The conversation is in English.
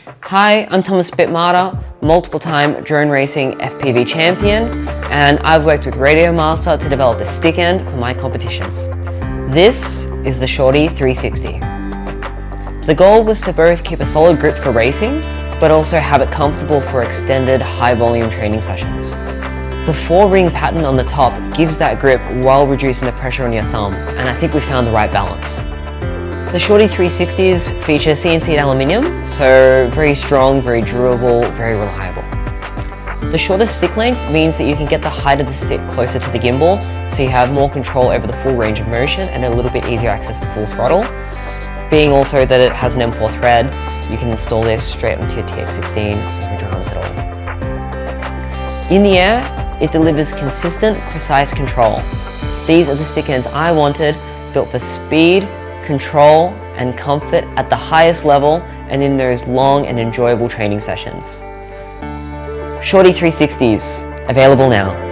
Hi, I'm Thomas Bitmatta, multiple-time drone racing FPV champion, and I've worked with RadioMaster to develop a stick end for my competitions. This is the Shorty360. The goal was to both keep a solid grip for racing, but also have it comfortable for extended high-volume training sessions. The 4-ring pattern on the top gives that grip while reducing the pressure on your thumb, and I think we found the right balance. The Shorty360s feature CNC'd aluminium, so very strong, very durable, very reliable. The shorter stick length means that you can get the height of the stick closer to the gimbal, so you have more control over the full range of motion and a little bit easier access to full throttle. Being also that it has an M4 thread, you can install this straight onto your TX16 no dramas at all. In the air, it delivers consistent, precise control. These are the stick ends I wanted, built for speed, control and comfort at the highest level and in those long and enjoyable training sessions. Shorty360s, available now.